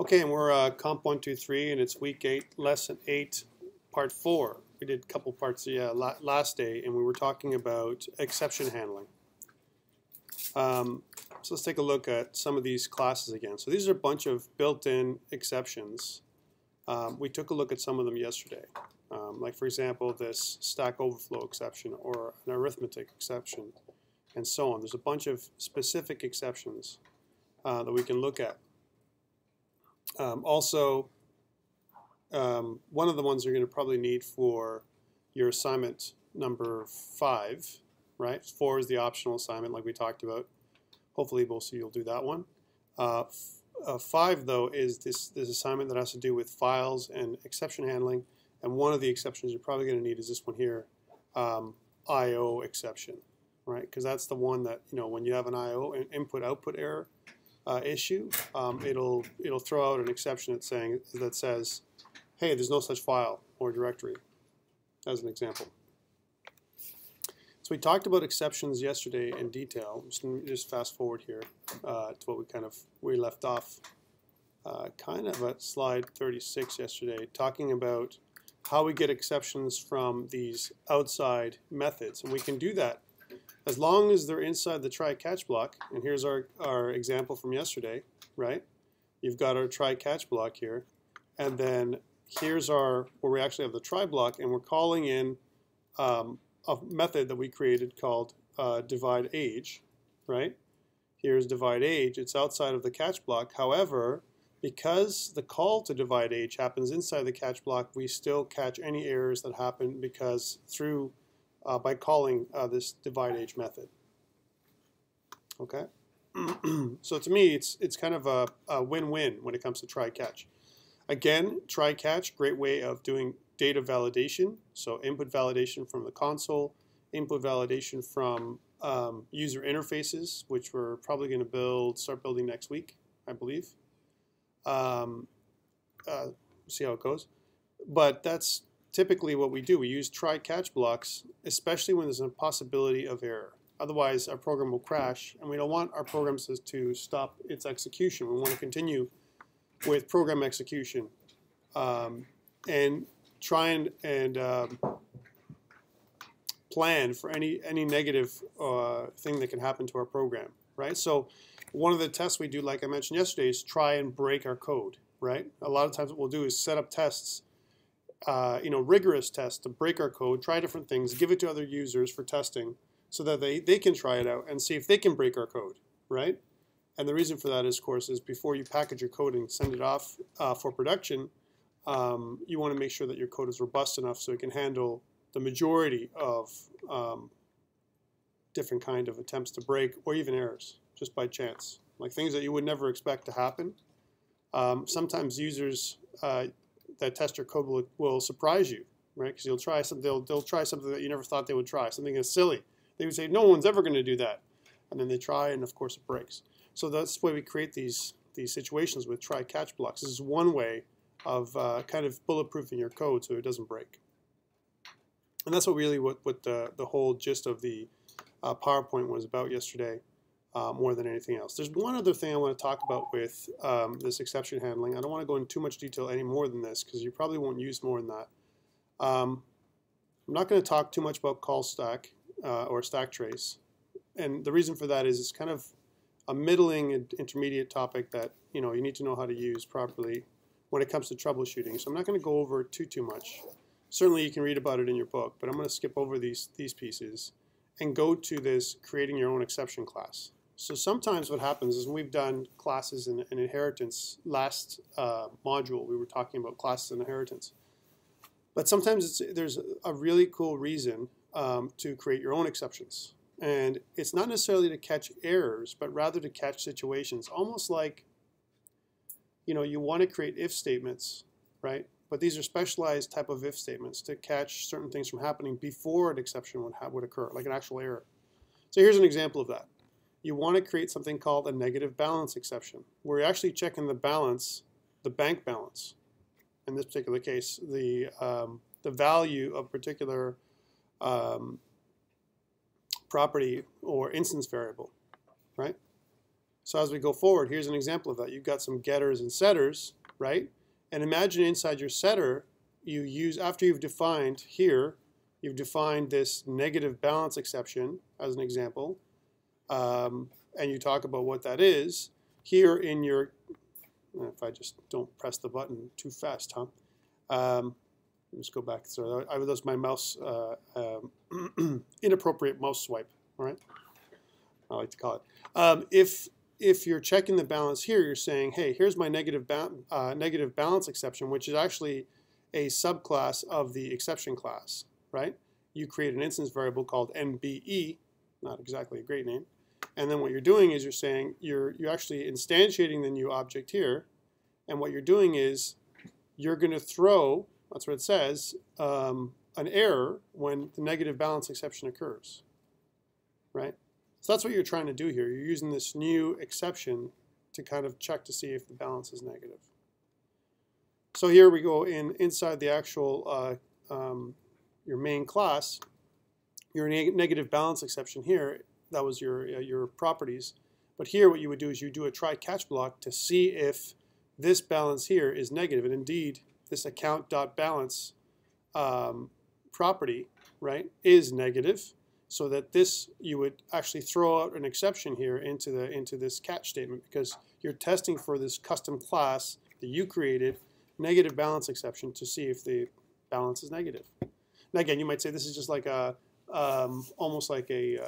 Okay, and we're COMP123, and it's week 8, lesson 8, part 4. We did a couple parts last day, and we were talking about exception handling. So let's take a look at some of these classes again. So these are a bunch of built-in exceptions. We took a look at some of them yesterday. Like, for example, this Stack Overflow exception or an arithmetic exception, and so on. There's a bunch of specific exceptions that we can look at. Also, one of the ones you're going to probably need for your assignment number 5, right? 4 is the optional assignment like we talked about. Hopefully you'll do that one. 5, though, is this assignment that has to do with files and exception handling. And one of the exceptions you're probably going to need is this one here, I/O exception, right? Because that's the one that, when you have an I/O, an input-output error, issue, it'll throw out an exception that says, hey, there's no such file or directory, as an example. So we talked about exceptions yesterday in detail. Just fast forward here to what we left off kind of at slide 36 yesterday, talking about how we get exceptions from these outside methods. And we can do that as long as they're inside the try-catch block. And here's our example from yesterday, right? You've got our try-catch block here. And then here's where we actually have the try block, and we're calling in a method that we created called divide age, right? Here's divide age. It's outside of the catch block. However, because the call to divide age happens inside the catch block, we still catch any errors that happen because by calling this divide age method. Okay, so to me, it's kind of a win-win when it comes to try-catch. Again, try-catch, great way of doing data validation. So input validation from the console, input validation from user interfaces, which we're probably going to start building next week, I believe. See how it goes. But that's typically what we do. We use try-catch blocks, especially when there's a possibility of error. Otherwise, our program will crash, and we don't want our programs to stop its execution. We want to continue with program execution and try and plan for any negative thing that can happen to our program, right? So one of the tests we do, like I mentioned yesterday, is try and break our code, right? A lot of times what we'll do is set up tests, rigorous tests to break our code, try different things, give it to other users for testing so that they can try it out and see if they can break our code, right? And the reason for that is, of course, is before you package your code and send it off for production, you want to make sure that your code is robust enough so it can handle the majority of different kind of attempts to break or even errors just by chance, like things that you would never expect to happen. Sometimes users that test your code will surprise you, right? Because they'll try something that you never thought they would try, something that's silly. They would say, no one's ever going to do that. And then they try, and of course it breaks. So that's why we create these situations with try-catch blocks. This is one way of kind of bulletproofing your code so it doesn't break. And that's what the whole gist of the PowerPoint was about yesterday, more than anything else. There's one other thing I want to talk about with this exception handling. I don't want to go into too much detail any more than this because you probably won't use more than that. I'm not going to talk too much about call stack or stack trace. And the reason for that is it's kind of a middling and intermediate topic that you need to know how to use properly when it comes to troubleshooting. So I'm not going to go over too much. Certainly you can read about it in your book, but I'm going to skip over these pieces and go to this creating your own exception class. So sometimes what happens is when we've done classes in inheritance, last module we were talking about classes and inheritance. But sometimes there's a really cool reason to create your own exceptions. And it's not necessarily to catch errors, but rather to catch situations. Almost like, you want to create if statements, right? But these are specialized type of if statements to catch certain things from happening before an exception would occur, like an actual error. So here's an example of that. You want to create something called a negative balance exception, where you're actually checking the balance, the bank balance. In this particular case, the value of particular property or instance variable, right? So as we go forward, here's an example of that. You've got some getters and setters, right? And imagine inside your setter, you use, after you've defined here, you've defined this negative balance exception as an example, and you talk about what that is. Here in your, if I just don't press the button too fast, huh? Let's go back. So that was my mouse, inappropriate mouse swipe, all right? I like to call it. If you're checking the balance here, you're saying, hey, here's my negative balance exception, which is actually a subclass of the exception class, right? You create an instance variable called NBE, not exactly a great name. And then what you're doing is you're saying, you're actually instantiating the new object here. And what you're doing is you're going to throw, that's what it says, an error when the negative balance exception occurs, right? So that's what you're trying to do here. You're using this new exception to kind of check to see if the balance is negative. So here we go inside the actual your main class, your negative balance exception here, that was your properties. But here what you would do is you do a try catch block to see if this balance here is negative. And indeed, this account.balance property, right, is negative. So that this, you would actually throw out an exception here into this catch statement, because you're testing for this custom class that you created, negative balance exception, to see if the balance is negative. Now again, you might say this is just like a almost like a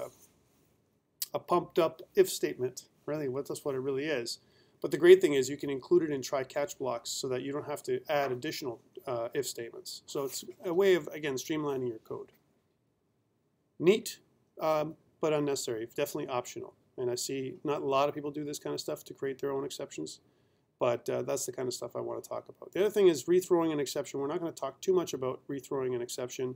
pumped up if statement. Really, that's what it really is. But the great thing is you can include it in try catch blocks so that you don't have to add additional if statements. So it's a way of, again, streamlining your code. Neat, but unnecessary. Definitely optional. And I see not a lot of people do this kind of stuff to create their own exceptions, but that's the kind of stuff I want to talk about. The other thing is rethrowing an exception. We're not going to talk too much about rethrowing an exception,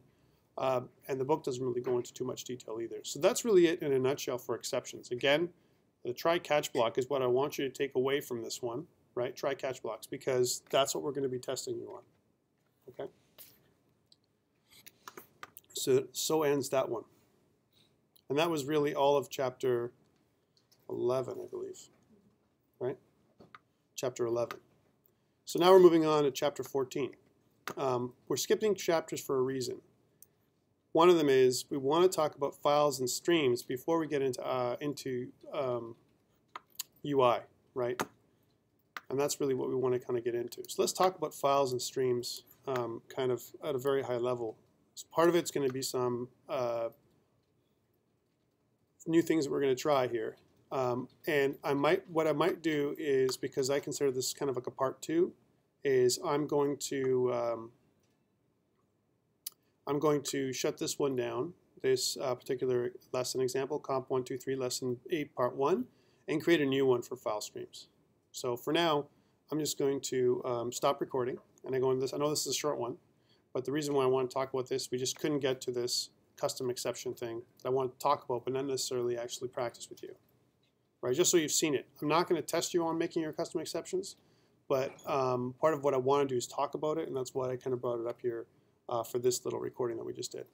and the book doesn't really go into too much detail either. So that's really it in a nutshell for exceptions. Again, the try catch block is what I want you to take away from this one, right? Try catch blocks, because that's what we're going to be testing you on. Okay? So ends that one. And that was really all of chapter 11, I believe, right? Chapter 11. So now we're moving on to chapter 14. We're skipping chapters for a reason. One of them is we want to talk about files and streams before we get into UI, right? And that's really what we want to kind of get into. So let's talk about files and streams kind of at a very high level. So part of it's going to be some new things that we're going to try here. And what I might do is, because I consider this kind of like a part 2, is I'm going to shut this one down, this particular lesson example, COMP123 lesson 8 part 1, and create a new one for file streams. So for now, I'm just going to stop recording, and I go into this. I know this is a short one, but the reason why I want to talk about this, we just couldn't get to this custom exception thing that I want to talk about, but not necessarily actually practice with you. Right, just so you've seen it. I'm not going to test you on making your custom exceptions, but part of what I want to do is talk about it, and that's why I kind of brought it up here for this little recording that we just did.